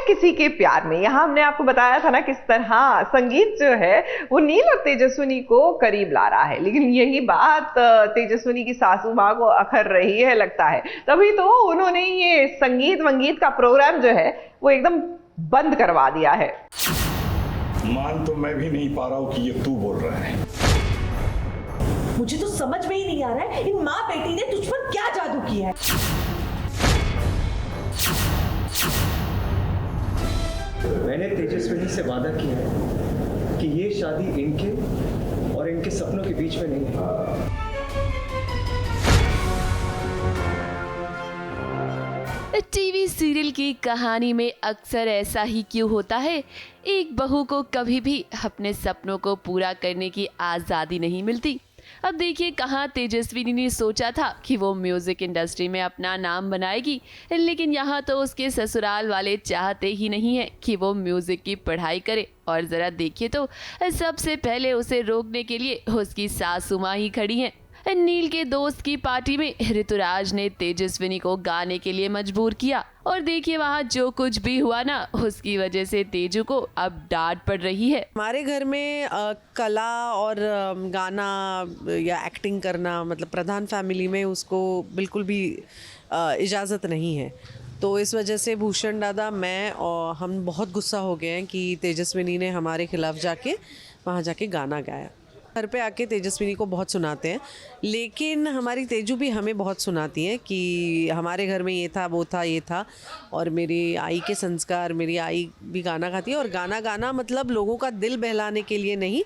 किसी के प्यार में। यहाँ हमने आपको बताया था ना किस तरह संगीत जो है वो नील और तेजस्विनी को करीब ला रहा है, लेकिन यही बात तेजस्विनी की सासू माँ को अखर रही है लगता है, तभी तो उन्होंने ये संगीत वंगीत का प्रोग्राम जो है वो एकदम बंद करवा दिया है। मान तो मैं भी नहीं पा रहा हूं कि ये तू बोल रहा है। मुझे तो समझ में ही नहीं आ रहा है इन माँ बेटी ने तुझ पर क्या जादू किया है। मैंने तेजस्विनी से वादा किया है कि ये शादी इनके और इनके सपनों के बीच में नहीं है। टीवी सीरियल की कहानी में अक्सर ऐसा ही क्यों होता है, एक बहू को कभी भी अपने सपनों को पूरा करने की आज़ादी नहीं मिलती। अब देखिए कहाँ तेजस्विनी ने सोचा था कि वो म्यूजिक इंडस्ट्री में अपना नाम बनाएगी, लेकिन यहाँ तो उसके ससुराल वाले चाहते ही नहीं है कि वो म्यूजिक की पढ़ाई करे। और ज़रा देखिए तो सबसे पहले उसे रोकने के लिए उसकी सासू माँ ही खड़ी हैं। नील के दोस्त की पार्टी में ऋतुराज ने तेजस्विनी को गाने के लिए मजबूर किया और देखिए वहाँ जो कुछ भी हुआ ना, उसकी वजह से तेजू को अब डांट पड़ रही है। हमारे घर में कला और गाना या एक्टिंग करना मतलब प्रधान फैमिली में उसको बिल्कुल भी इजाज़त नहीं है। तो इस वजह से भूषण दादा, मैं और हम बहुत गुस्सा हो गए हैं कि तेजस्विनी ने हमारे खिलाफ जाके वहाँ जाके गाना गाया। घर पे आके तेजस्विनी को बहुत सुनाते हैं, लेकिन हमारी तेजू भी हमें बहुत सुनाती है कि हमारे घर में ये था वो था ये था। और मेरी आई के संस्कार, मेरी आई भी गाना गाती है और गाना गाना मतलब लोगों का दिल बहलाने के लिए नहीं,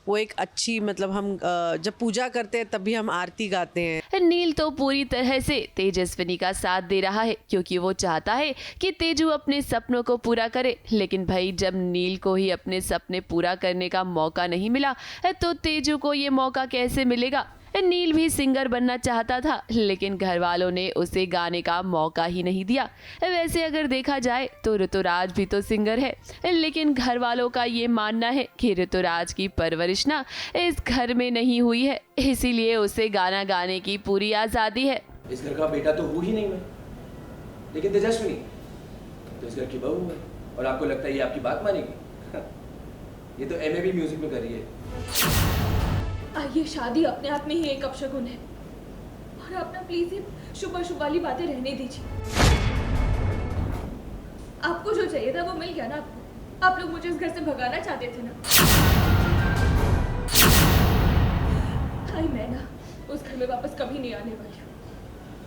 वो एक अच्छी मतलब हम जब पूजा करते हैं तब भी हम आरती गाते हैं। नील तो पूरी तरह से तेजस्विनी का साथ दे रहा है क्योंकि वो चाहता है कि तेजू अपने सपनों को पूरा करे, लेकिन भाई जब नील को ही अपने सपने पूरा करने का मौका नहीं मिला तो तेजू को ये मौका कैसे मिलेगा। नील भी सिंगर बनना चाहता था, लेकिन घर वालों ने उसे गाने का मौका ही नहीं दिया। वैसे अगर देखा जाए तो ऋतुराज भी तो सिंगर है, लेकिन घर वालों का ये मानना है कि ऋतुराज की परवरिश ना इस घर में नहीं हुई है, इसीलिए उसे गाना गाने की पूरी आज़ादी है। इस घर का बेटा तो हूँ ही नहीं मैं, लेकिन तेजस्विनी तो इस घर की बहू है और आपको लगता है ये आपकी बात मानेगी? ये तो एमए भी म्यूजिक में कर रही है। ये शादी अपने आप में ही एक अपशगुन है और आप ना प्लीज ये शुभ अशुभ वाली बातें रहने दीजिए। आपको जो चाहिए था वो मिल गया ना आपको। आप लोग मुझे इस घर से भगाना चाहते थे ना। भाई मैं ना उस घर में वापस कभी नहीं आने वाली हूँ,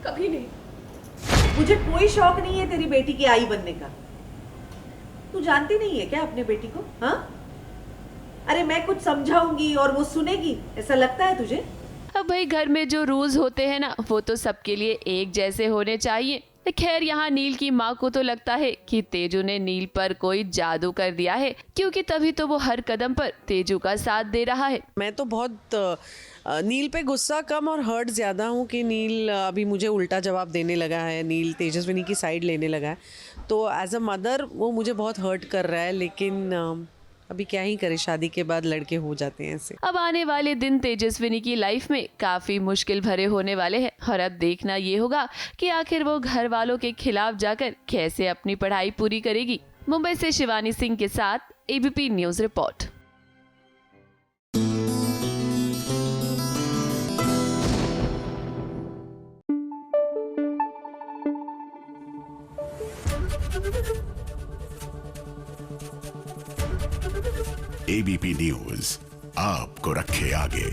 कभी नहीं। मुझे कोई शौक नहीं है तेरी बेटी की आई बनने का। तू जानती नहीं है क्या अपने बेटी को? हाँ, अरे मैं कुछ समझाऊंगी और वो सुनेगी, ऐसा लगता है तुझे? अब भाई घर में जो रूल्स होते हैं ना वो तो सबके लिए एक जैसे होने चाहिए। खैर यहाँ नील की माँ को तो लगता है कि तेजू ने नील पर कोई जादू कर दिया है, क्योंकि तभी तो वो हर कदम पर तेजू का साथ दे रहा है। मैं तो बहुत नील पे गुस्सा कम और हर्ट ज़्यादा हूँ कि नील अभी मुझे उल्टा जवाब देने लगा है, नील तेजस्विनी की साइड लेने लगा है। तो एज अ मदर वो मुझे बहुत हर्ट कर रहा है, लेकिन अभी क्या ही करे, शादी के बाद लड़के हो जाते हैं ऐसे। अब आने वाले दिन तेजस्विनी की लाइफ में काफी मुश्किल भरे होने वाले हैं और अब देखना ये होगा कि आखिर वो घर वालों के खिलाफ जाकर कैसे अपनी पढ़ाई पूरी करेगी। मुंबई से शिवानी सिंह के साथ ABP news report. ABP news आपको रखे आगे।